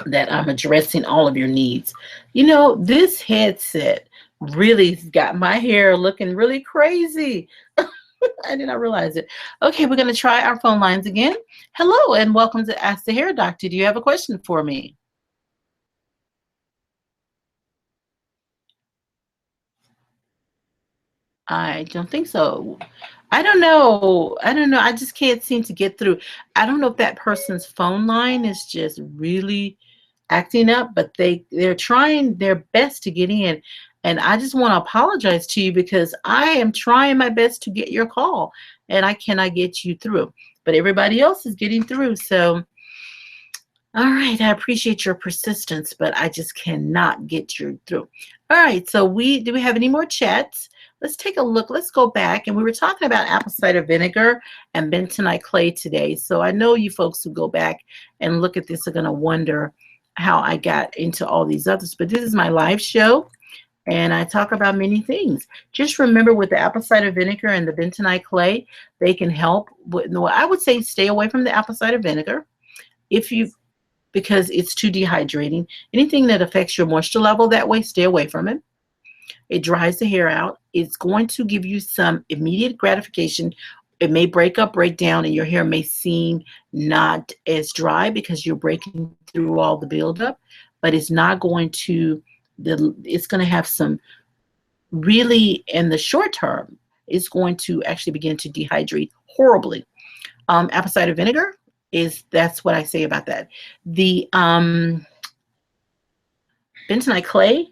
that I'm addressing all of your needs. You know, this headset really got my hair looking really crazy. I did not realize it. Okay, we're going to try our phone lines again. Hello, and welcome to Ask the Hair Doctor. Do you have a question for me? I don't think so. I don't know. I don't know. I just can't seem to get through. I don't know if that person's phone line is just really acting up, but they're trying their best to get in. And I just want to apologize to you because I am trying my best to get your call and I cannot get you through. But everybody else is getting through. So, all right, I appreciate your persistence, but I just cannot get you through. All right, so do we have any more chats? Let's take a look. Let's go back. And we were talking about apple cider vinegar and bentonite clay today. So I know you folks who go back and look at this are going to wonder how I got into all these others. But this is my live show, and I talk about many things. Just remember, with the apple cider vinegar and the bentonite clay, they can help. I would say stay away from the apple cider vinegar because it's too dehydrating. Anything that affects your moisture level that way, stay away from it. It dries the hair out. It's going to give you some immediate gratification. It may break down, and your hair may seem not as dry because you're breaking through all the buildup, but it's not going to, it's going to have some really, in the short term, it's going to actually begin to dehydrate horribly. Apple cider vinegar that's what I say about that. The bentonite clay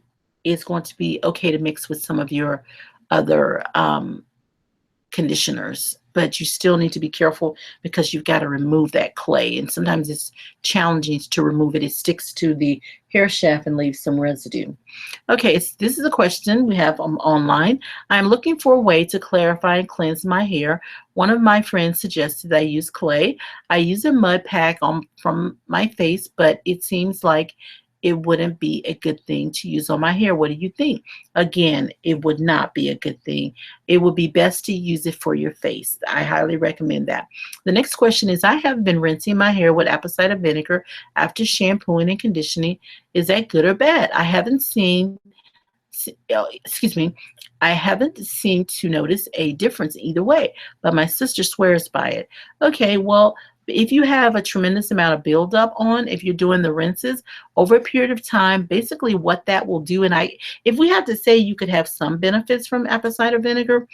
is going to be okay to mix with some of your other conditioners, but you still need to be careful because you've got to remove that clay, and sometimes it's challenging to remove it. It sticks to the hair shaft and leaves some residue. Okay, so this is a question we have online. I'm looking for a way to clarify and cleanse my hair. One of my friends suggested I use clay. I use a mud pack from my face, but it seems like it wouldn't be a good thing to use on my hair. What do you think? Again, it would not be a good thing. It would be best to use it for your face. I highly recommend that. The next question is, I have been rinsing my hair with apple cider vinegar after shampooing and conditioning. Is that good or bad? I haven't seemed to notice a difference either way, but my sister swears by it. Okay, well, if you have a tremendous amount of buildup on, if you're doing the rinses over a period of time, basically what that will do, and if we have to say you could have some benefits from apple cider vinegar,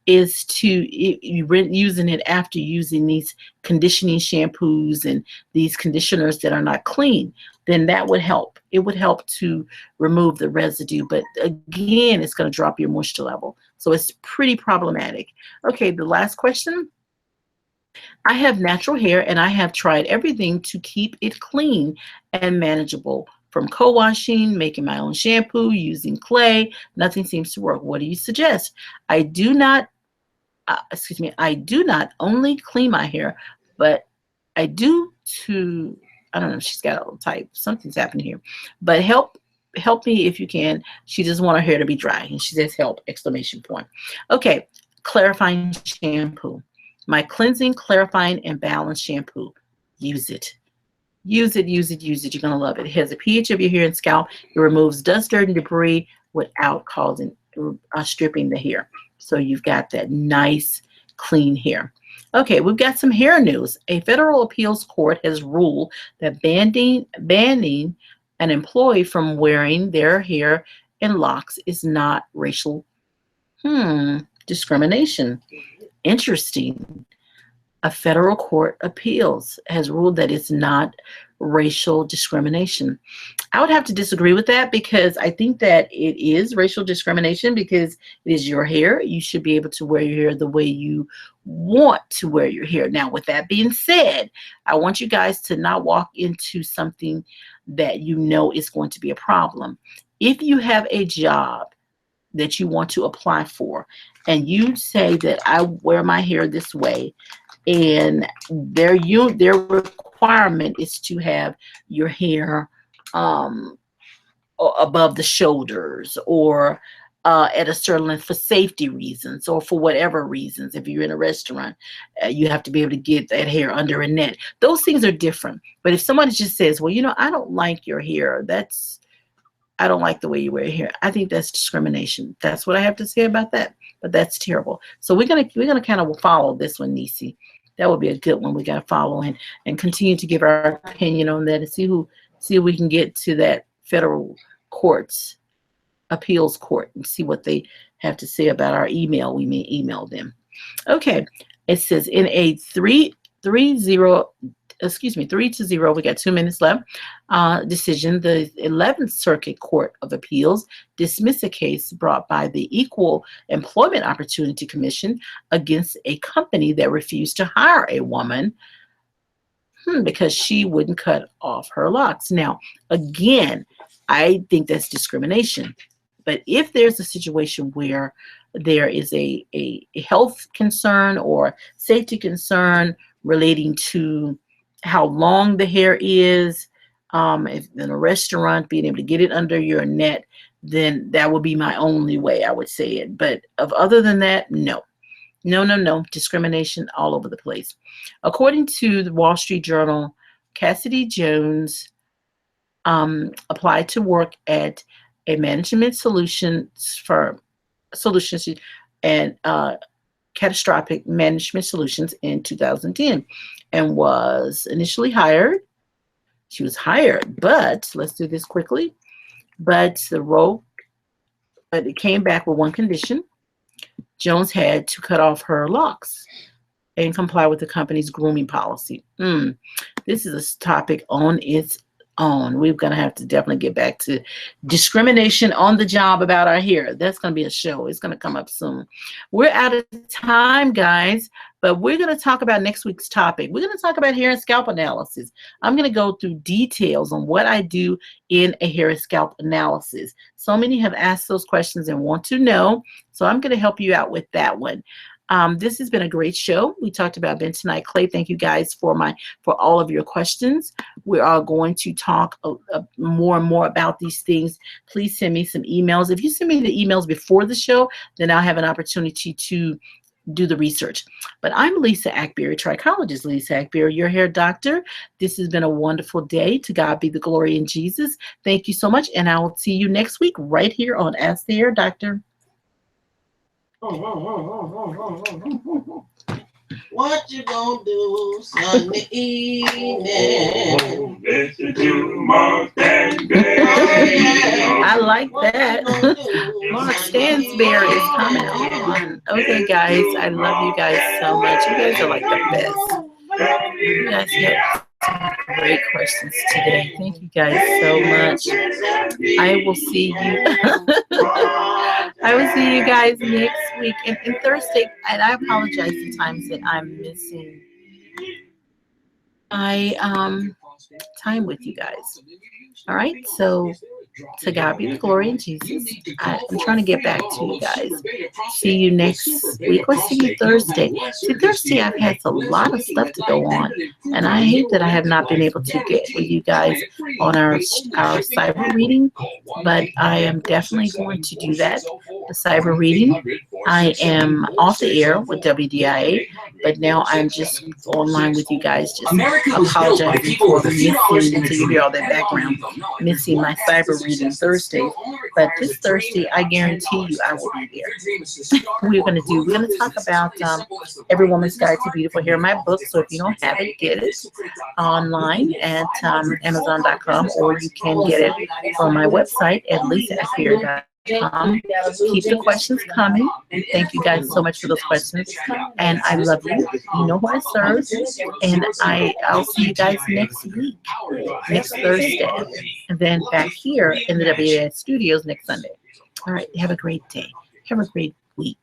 is using it after using these conditioning shampoos and these conditioners that are not clean, then that would help. It would help to remove the residue, but again, it's going to drop your moisture level. So it's pretty problematic. Okay, the last question. I have natural hair and I have tried everything to keep it clean and manageable, from co-washing, making my own shampoo, using clay. Nothing seems to work. What do you suggest? I do not only clean my hair, but I do to, I don't know, she's got a little type, something's happening here, but help me if you can. She doesn't want her hair to be dry, and she says help, exclamation point. Okay, clarifying shampoo. My cleansing, clarifying, and balanced shampoo. Use it. Use it, use it, use it. You're going to love it. It has a pH of your hair and scalp. It removes dust, dirt, and debris without stripping the hair. So you've got that nice, clean hair. Okay, we've got some hair news. A federal appeals court has ruled that banning an employee from wearing their hair in locks is not racial discrimination. Interesting. A federal court appeals has ruled that it's not racial discrimination. I would have to disagree with that, because I think that it is racial discrimination because it is your hair. You should be able to wear your hair the way you want to wear your hair. Now, with that being said, I want you guys to not walk into something that you know is going to be a problem. If you have a job that you want to apply for, and you say that I wear my hair this way, and their requirement is to have your hair above the shoulders, or at a certain length for safety reasons or for whatever reasons. If you're in a restaurant, you have to be able to get that hair under a net. Those things are different. But if someone just says, well, you know, I don't like your hair, I don't like the way you wear your hair, I think that's discrimination. That's what I have to say about that. But that's terrible. So we're gonna kind of follow this one, Nisi. That would be a good one. We got to follow and continue to give our opinion on that and see if we can get to that federal courts appeals court and see what they have to say about our email. We may email them. Okay, it says in a 3-0, we got 2 minutes left, decision, the 11th Circuit Court of Appeals dismissed a case brought by the Equal Employment Opportunity Commission against a company that refused to hire a woman because she wouldn't cut off her locks. Now, again, I think that's discrimination. But if there's a situation where there is a health concern or safety concern relating to how long the hair is, if in a restaurant, being able to get it under your net, then that would be my only way I would say it. But other than that, no. No. Discrimination all over the place. According to the Wall Street Journal, Cassidy Jones applied to work at a management solutions firm, and Catastrophic Management Solutions in 2010, and was initially hired. She was hired, but let's do this quickly. But it came back with one condition. Jones had to cut off her locks and comply with the company's grooming policy. This is a topic on its own. We're going to have to definitely get back to discrimination on the job about our hair. That's going to be a show. It's going to come up soon. We're out of time, guys, but we're going to talk about next week's topic. We're going to talk about hair and scalp analysis. I'm going to go through details on what I do in a hair and scalp analysis. So many have asked those questions and want to know, so I'm going to help you out with that one. This has been a great show. We talked about bentonite clay. Thank you guys for all of your questions. We are going to talk more and more about these things. Please send me some emails. If you send me the emails before the show, then I'll have an opportunity to do the research. But I'm Lisa Akbari, trichologist Lisa Akbari, your hair doctor. This has been a wonderful day. To God be the glory in Jesus. Thank you so much, and I will see you next week right here on Ask the Hair Doctor. What you gonna do Sunday evening? I like that. Mark Stansberry is coming on. Okay, guys, I love you guys so much. You guys are like the best. You guys have some great questions today. Thank you guys so much. I will see you. I will see you guys next week and Thursday. And I apologize the times that I'm missing my time with you guys. All right, so to God be the glory in Jesus. I'm trying to get back to you guys. See you next week or see you Thursday. See, Thursday I've had a lot of stuff to go on, and I hate that I have not been able to get with you guys on our cyber reading, but I am definitely going to do that, the cyber reading. I am off the air with WDIA, but now I'm just online with you guys, just apologizing for missing, until you hear all that background, missing my cyber reading Thursday. But this Thursday, I guarantee you I will be there. We're going to talk about Every Woman's Guide to Beautiful Hair, my book. So if you don't have it, get it online at Amazon.com, or you can get it on my website at lisaakbari.com. Keep the questions coming. Thank you guys so much for those questions, and I love you. You know who I serve, and I'll see you guys next week, next Thursday, and then back here in the WDIA studios next Sunday. All right, have a great day. Have a great week.